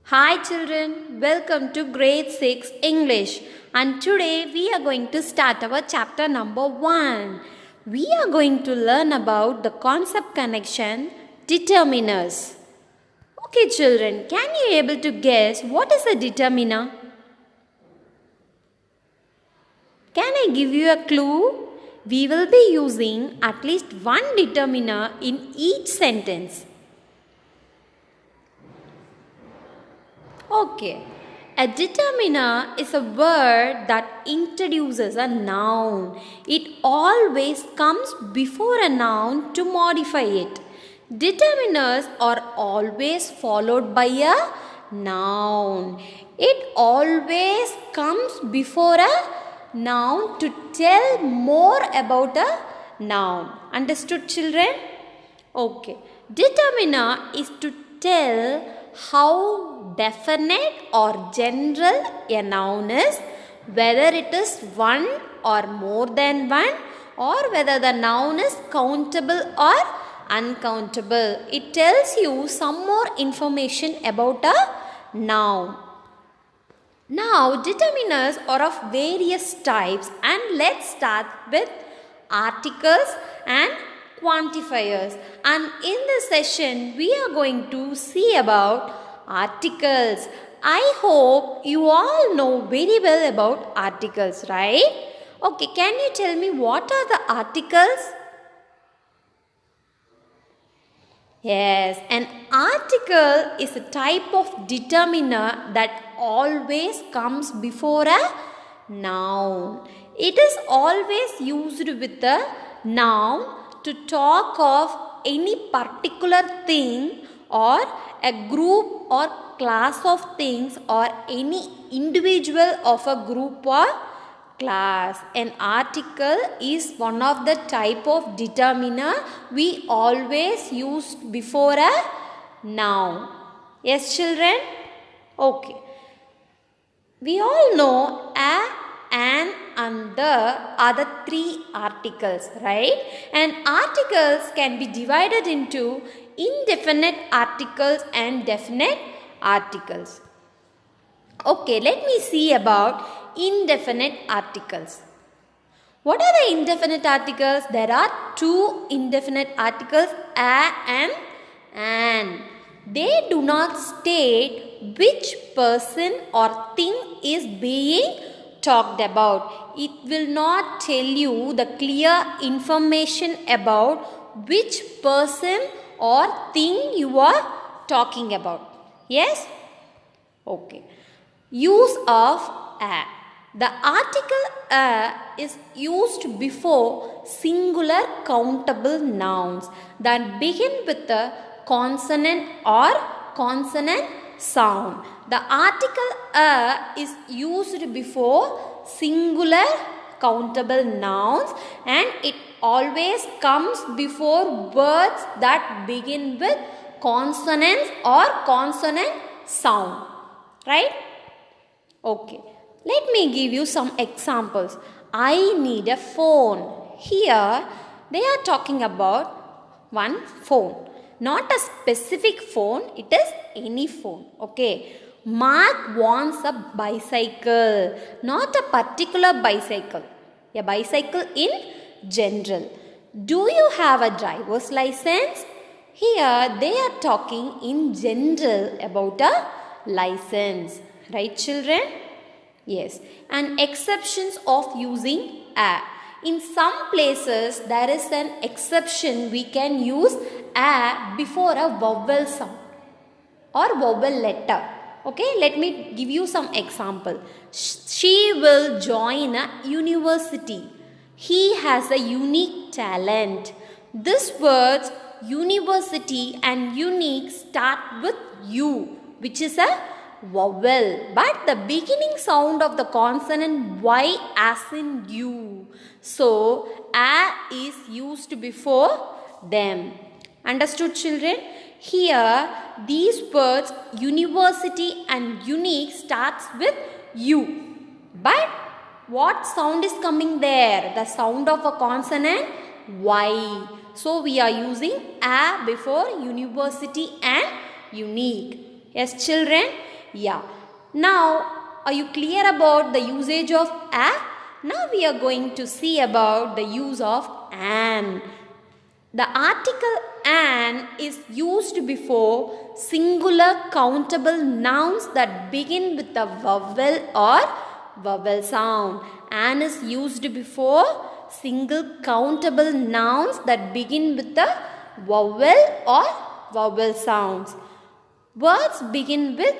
Hi children, welcome to grade 6 English, and today we are going to start our chapter number 1. We are going to learn about the concept connection determiners. Okay children, can you able to guess what is a determiner? Can I give you a clue? We will be using at least one determiner in each sentence. Okay. A determiner is a word that introduces a noun. It always comes before a noun to modify it. Determiners are always followed by a noun. It always comes before a noun to tell more about a noun. Understood, children? Okay. Determiner is to tell how definite or general a noun is, whether it is one or more than one, or whether the noun is countable or uncountable. It tells you some more information about a noun. Now, determiners are of various types, and let's start with articles and quantifiers. And in this session, we are going to see about articles. I hope you all know very well about articles, right? Okay, can you tell me what are the articles? Yes, an article is a type of determiner that always comes before a noun. It is always used with a noun to talk of any particular thing or a group or class of things or any individual of a group or class. An article is one of the type of determiner we always use before a noun. Yes, children? Okay. We all know a, an, and the are the three articles, right? And articles can be divided into indefinite articles and definite articles. Okay, let me see about indefinite articles. What are the indefinite articles? There are two indefinite articles, a and an. They do not state which person or thing is being talked about. It will not tell you the clear information about which person or thing you are talking about. Yes? Okay. Use of a. The article a is used before singular countable nouns that begin with a consonant or consonant sound. The article a is used before singular countable nouns and it always comes before words that begin with consonants or consonant sound. Right? Okay. Let me give you some examples. I need a phone. Here they are talking about one phone. Not a specific phone, it is any phone. Okay. Mark wants a bicycle, not a particular bicycle. A bicycle in general. Do you have a driver's license? Here they are talking in general about a license. Right, children? Yes. And exceptions of using a. In some places there is an exception we can use a before a vowel sound or vowel letter. Okay, let me give you some example. She will join a university. He has a unique talent. These words university and unique start with U, which is a vowel, but the beginning sound of the consonant Y as in U. So, a is used before them. Understood, children? Here, these words university and unique starts with U. But what sound is coming there? The sound of a consonant Y. So, we are using a before university and unique. Yes, children? Yeah. Now, are you clear about the usage of a? Now we are going to see about the use of an. The article an is used before singular countable nouns that begin with a vowel or vowel sound. An is used before single countable nouns that begin with a vowel or vowel sounds. Words begin with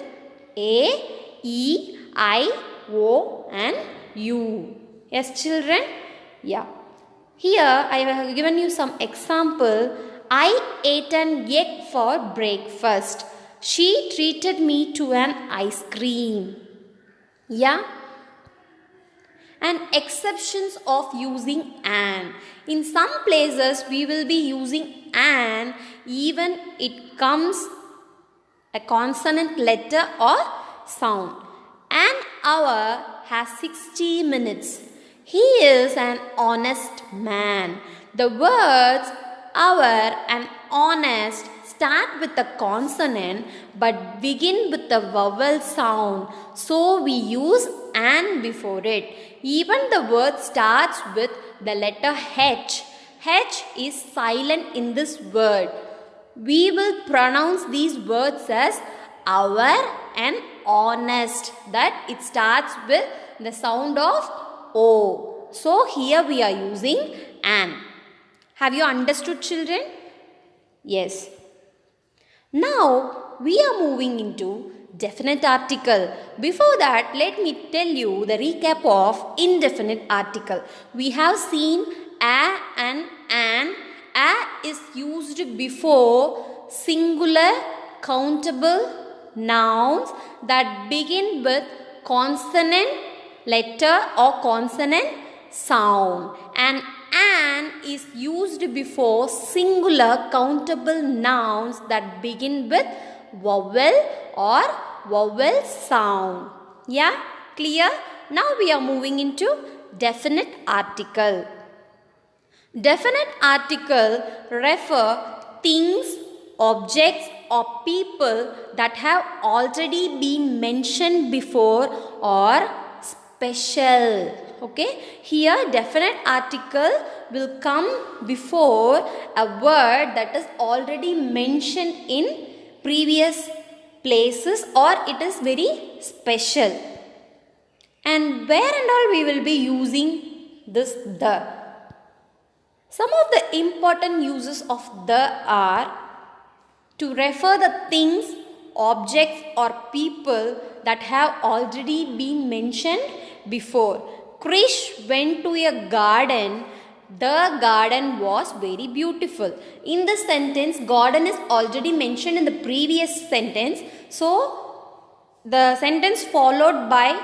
A, E, I, O and U. Yes, children? Yeah. Here I have given you some example. I ate an egg for breakfast. She treated me to an ice cream. Yeah. And exceptions of using an. In some places we will be using an even it comes a consonant letter or sound. An hour has 60 minutes. He is an honest man. The words hour and honest start with a consonant but begin with a vowel sound. So we use an before it. Even the word starts with the letter H. H is silent in this word. We will pronounce these words as hour and honest. That it starts with the sound of O. So here we are using an. Have you understood, children? Yes. Now we are moving into definite article. Before that, let me tell you the recap of indefinite article. We have seen a and an. A is used before singular countable nouns that begin with consonant letter or consonant sound, and an is used before singular countable nouns that begin with vowel or vowel sound. Yeah, clear? Now we are moving into definite article. Definite article refer things, objects or people that have already been mentioned before or special. Okay, here definite article will come before a word that is already mentioned in previous places or it is very special. And where and all we will be using this the. Some of the important uses of the are to refer the things, objects or people that have already been mentioned before. Krish went to a garden. The garden was very beautiful. In this sentence, garden is already mentioned in the previous sentence. So, the sentence followed by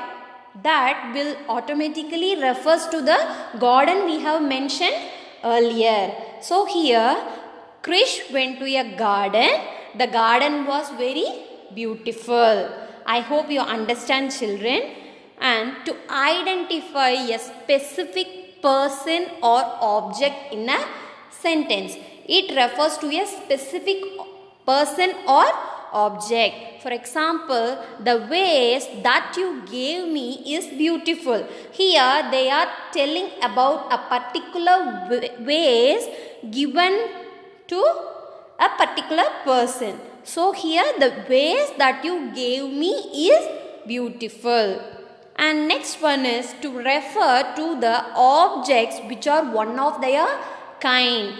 that will automatically refers to the garden we have mentioned earlier. So, here Krish went to a garden. The garden was very beautiful. I hope you understand, children. And to identify a specific person or object in a sentence, it refers to a specific person or object. For example, the vase that you gave me is beautiful. Here they are telling about a particular vase given to a particular person. So here the vase that you gave me is beautiful. And next one is to refer to the objects which are one of their kind.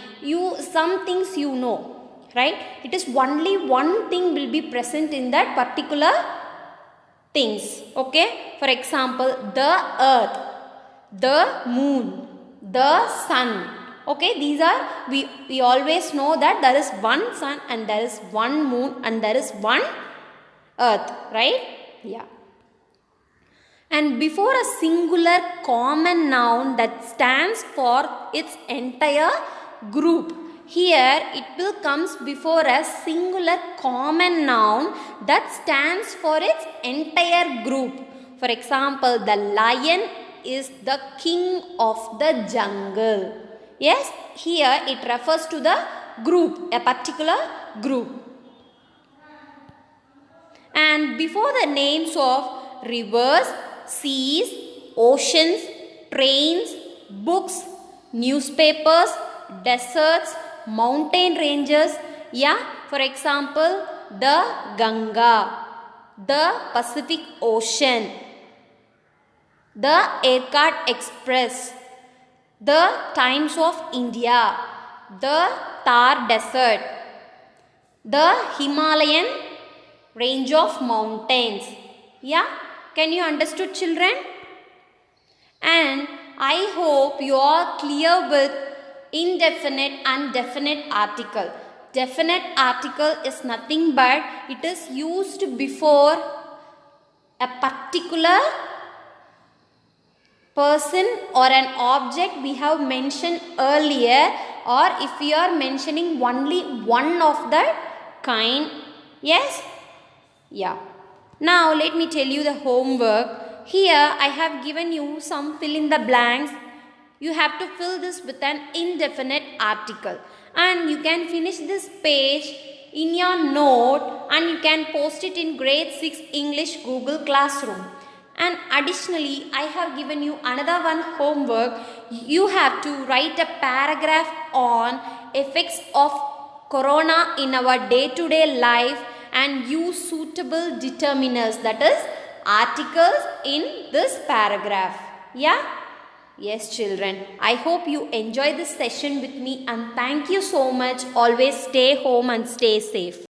Some things you know, right? It is only one thing will be present in that particular things. Okay? For example, the earth, the moon, the sun. Okay, these are, we always know that there is one sun and there is one moon and there is one earth, right? Yeah. And before a singular common noun that stands for its entire group, here it will comes before a singular common noun that stands for its entire group. For example, the lion is the king of the jungle. Yes, here it refers to the group, a particular group. And And before the names of rivers, seas, oceans, trains, books, newspapers, deserts, mountain ranges, yeah, for example, the Ganga, the Pacific Ocean, the Aircard Express, the Times of India, the Thar Desert, the Himalayan range of mountains. Yeah, can you understood, children? And I hope you are clear with indefinite and definite article. Definite article is nothing but it is used before a particular person or an object we have mentioned earlier, or if we are mentioning only one of the kind. Yes? Yeah. Now let me tell you the homework. Here I have given you some fill in the blanks. You have to fill this with an indefinite article, and you can finish this page in your note and you can post it in grade 6 English Google Classroom. And additionally, I have given you another one homework. You have to write a paragraph on effects of corona in our day-to-day life and use suitable determiners, that is articles, in this paragraph. Yeah? Yes, children. I hope you enjoy this session with me, and thank you so much. Always stay home and stay safe.